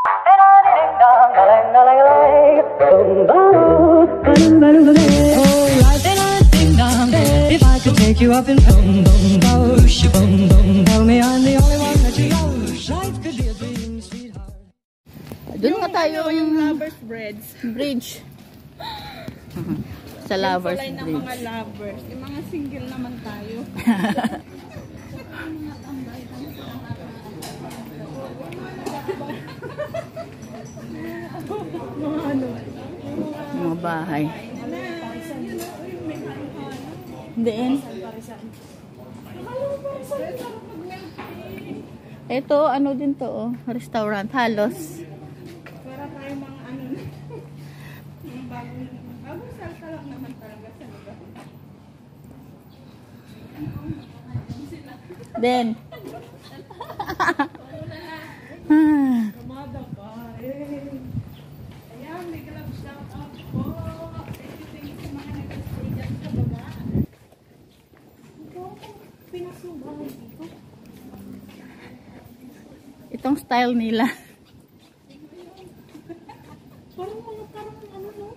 If I could take you up in boom boom bosh, boom boom, tell me I'm the only one that you know. Life could be a dream, sweetheart. Doon nga tayo yung Lovers Bridge. Sa Lovers Bridge. Ng mga lovers. Yung mga single naman tayo. Mga bahay. Diin. Ito, ano din to, oh, restaurant, halos. Para tayo mga ano na. Yung bagong salta lang naman talaga sa lugar. Then. Kamada pa. Ayan, may club shout out po. Thank you sa mga nag-stay dyan sa baba. Ito, pinasubahan dito. Itong style nila. Parang ano, no?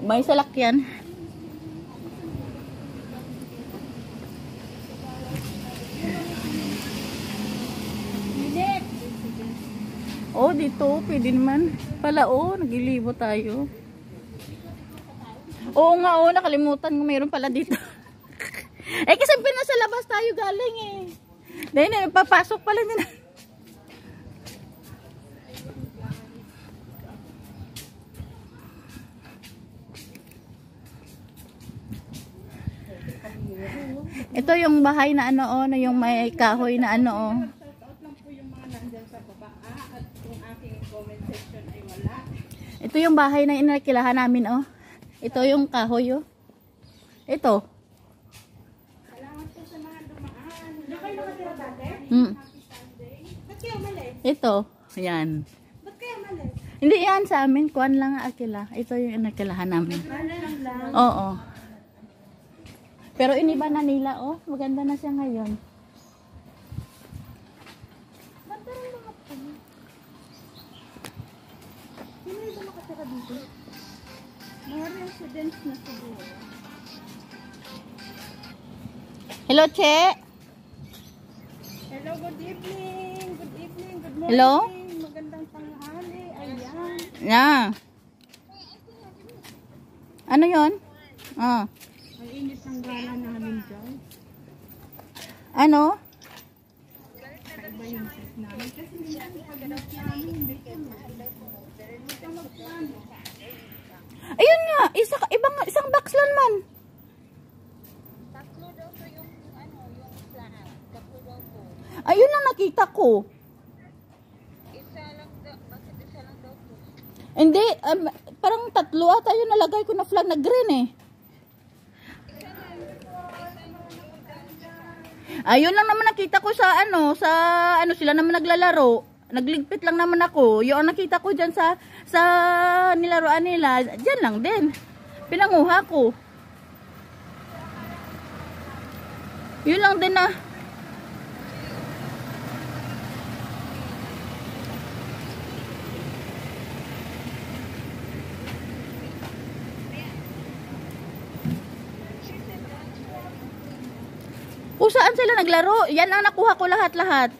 May salakyan. Oh, dito, pwede naman. Pala, oh, nagilibo tayo. Oo nga, oh, nakalimutan ko mayroon pala dito. Eh, kasi nasa labas tayo galing eh. Dahil papasok pala nila. Ito yung bahay na ano, oh, na yung may kahoy na ano, oh. Shout out lang po yung mga nandyan sa baba. At kung aking comment section ay wala. Ito yung bahay na inakilahan namin, oh. Ito yung kahoy, oh. Ito. Salamat po sa mga dumaan. Hindi kayo nakatira dati? Happy Sunday. Ba't kayo umalis? Ito. Ayan. Ba't kayo umalis? Hindi yan sa amin. Kuwan lang akila. Ito yung inakilahan namin. Lang. Oo. Pero iniba na nila, oh. Maganda na siya ngayon. Ba't parang mga po? Sino yung ba nakatira dito? Mga residents na siguro. Hello, Che. Hello, good evening. Good evening. Good morning. Hello? Magandang tanghali. Ayan. Yeah. Ano yon? Ah. Ang init ng gala namin dyan. Ano? Kaiba yung set namin. Kasi minsan pag-nap namin, hindi ko magplano. Ayun nga, isang box lang man. Tatlo daw to yung ano, yung plan. Tatlo daw po. Ayun lang nakita ko. Isa lang daw, bakit isa lang daw po? Hindi, parang tatlo ata yung nalagay ko na flag na green eh. Ayun lang naman nakita ko sa ano sila naman naglalaro. Nagligpit lang naman ako. Yung nakita ko dyan sa nilaruan nila, dyan lang din. Pinanguha ko. Yun lang din na. Kung saan sila naglaro, yan ang nakuha ko lahat-lahat.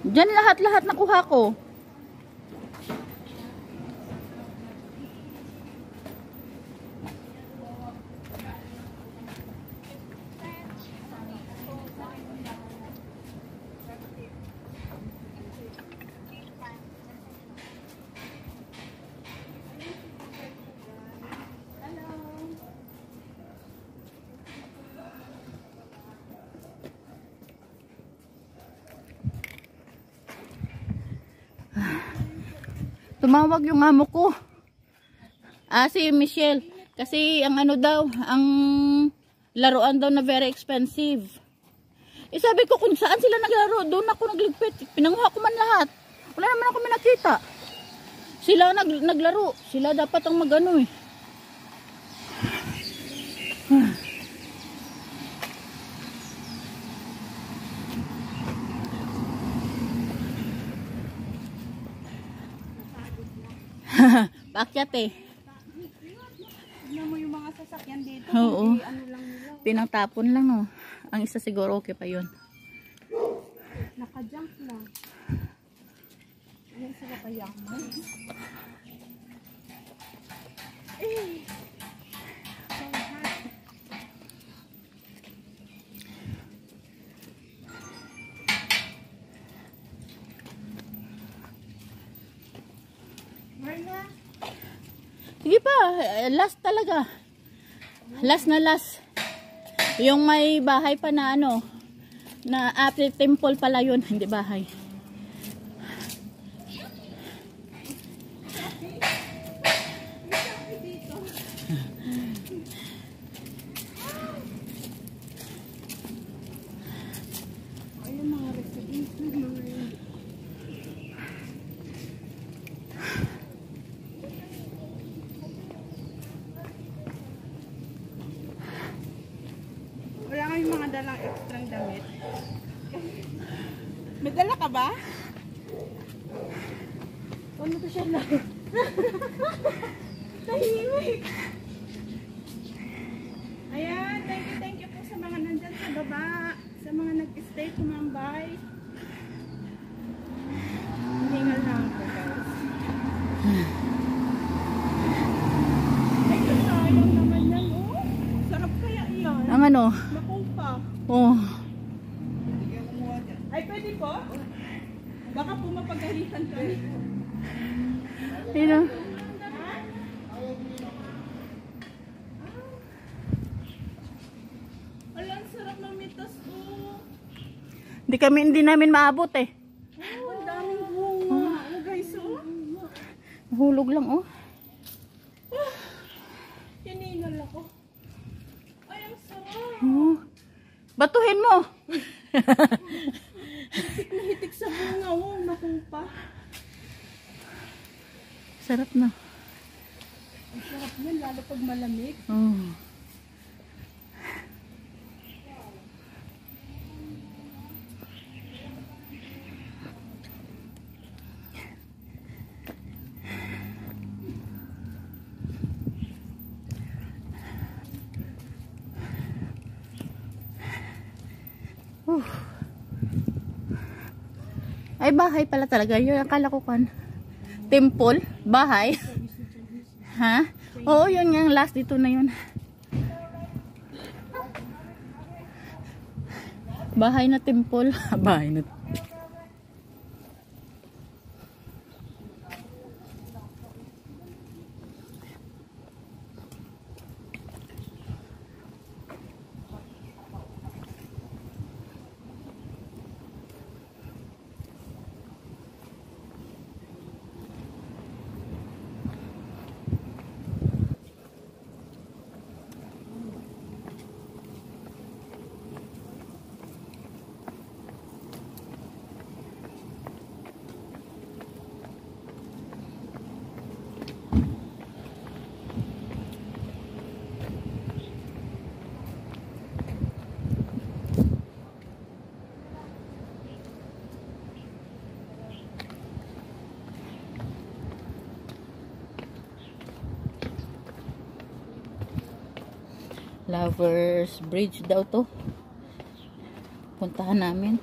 Diyan lahat-lahat nakuha ko. Tumawag yung amo ko. Si Michelle. Kasi ang ano daw, ang laruan daw na very expensive. Sabi ko kung saan sila naglaro, doon ako nagligpit. Pinanguha ko man lahat. Wala naman ako nakita. Sila naglaro. Sila dapat ang magano eh. akyat eh. Tignan mo yung mga sasakyan dito. Oo. Hindi, ano lang nila. Pinangtapon lang oh. Ang isa siguro okay pa yun. Naka-jump lang. Ayan sila kayaman. Eh. So hot. Marla? Sige pa, last talaga. Last na last. Yung may bahay pa na ano, na after temple pala yun, hindi bahay. Ayun mga residents ng mga yun. Wala kayong mga dalang extrang damit. May dala ka ba? Ano to siya lang? Tahimik. Ayan, thank you po sa mga nandyan sa baba. Sa mga nag-stay tumambay. Hingal lang po guys. Ay, sayang naman yan oh. Sarap kaya iyan. Ang ano? Makumpa. Oh. Ay, pwede po? Baka po mapagalitan kami. Sino? Alam, sarap ng mitas po. Hindi namin maabot eh. Oh, ang daming bunga. Oh, guys, oh. Hulog lang oh. Hiningal ako. Ay, ang sarap. Oh. Batuhin mo. Hitik na hitik sa bunga. Oh, nakumpa. Sarap na. Ang sarap yan, lalo pag malamig. Oh. Ay, bahay pala talaga. Yun, akala ko kan. Temple? Bahay? Ha? Oo, yun yung last dito na yun. Bahay na temple. Bahay na. Lovers Bridge daw to. Puntahan namin.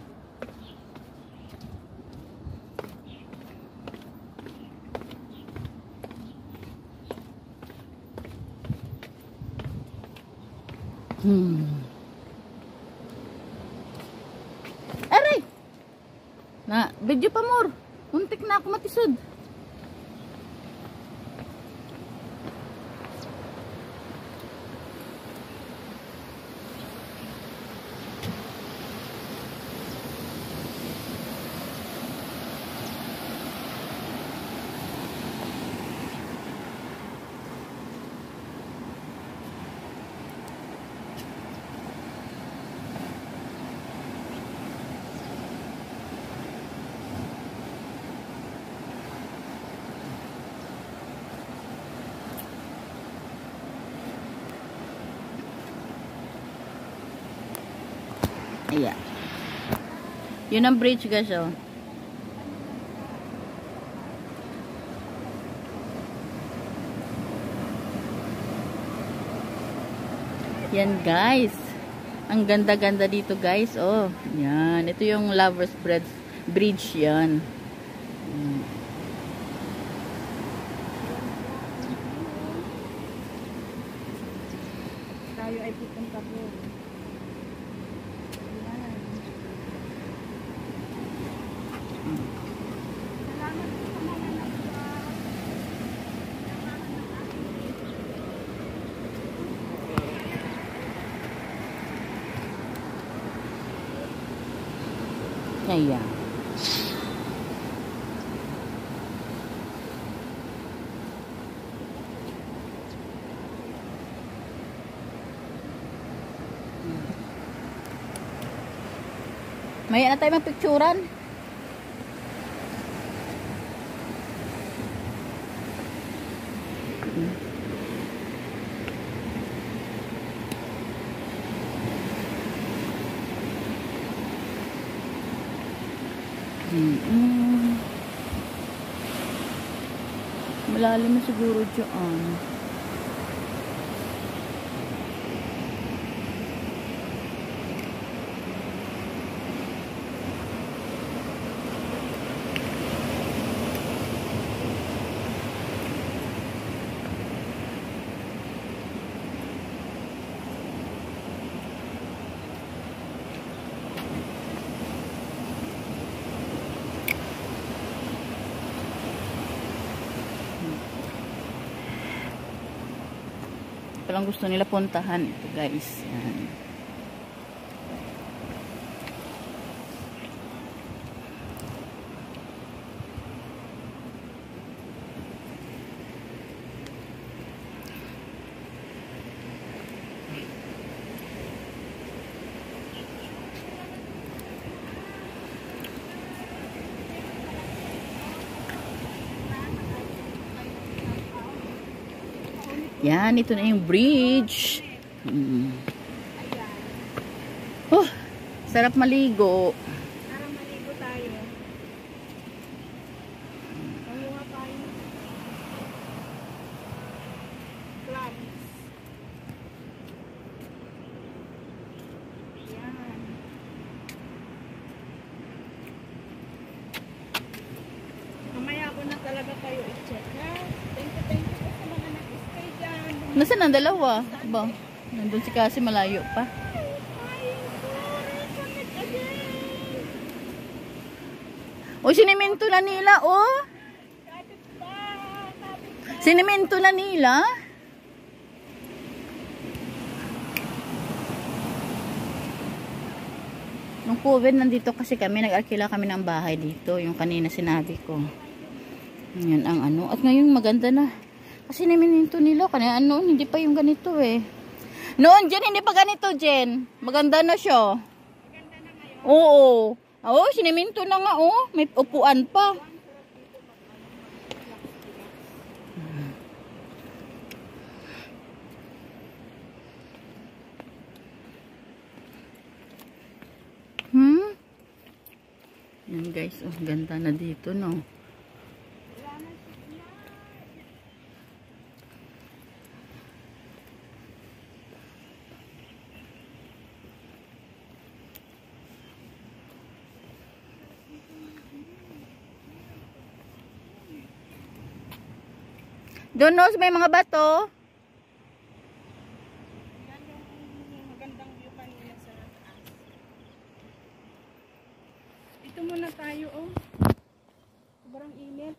Aray! Na, video pa more. Muntik na ako matisod. Ayan. Yun ang bridge guys oh. Yan guys. Ang ganda-ganda dito guys. Oh, yan. Ito yung Lovers Bridge yan. Tayo ay pupunta po. Ayan. Salamat po sa mga nagpa. Ayan. Maya na tayo magpicturan. Malalim na siguro dyan. Palang gusto nila puntahan ito guys. Yan. Yan, ito na yung bridge. Oh, sarap maligo. Tara, maligo tayo. Kamuha tayo. Clubs. Ayan. Mamaya ako na talaga kayo i-check, ha? Thank you po sa mga nag-stay dyan. Nasaan ang dalawa? Ba? Nandun si Kasi malayo pa. O, siniminto na nila, oh. Siniminto na nila. Nung COVID, nandito kasi kami, nag-arkila kami ng bahay dito. Yung kanina sinabi ko. Yan ang ano. At ngayon maganda na. Kasi siniminto nila. Kanina ano, hindi pa yung ganito eh. Noon, Jen, hindi pa ganito, Jen. Maganda na siya. Maganda na ngayon. Oo. Oo, siniminto na nga, oh. May upuan pa. Yan guys, oh, ganda na dito, no. Doon, no, may mga bato. Yan yung magandang view kanina sa taas. Dito muna tayo, oh. Sobrang init.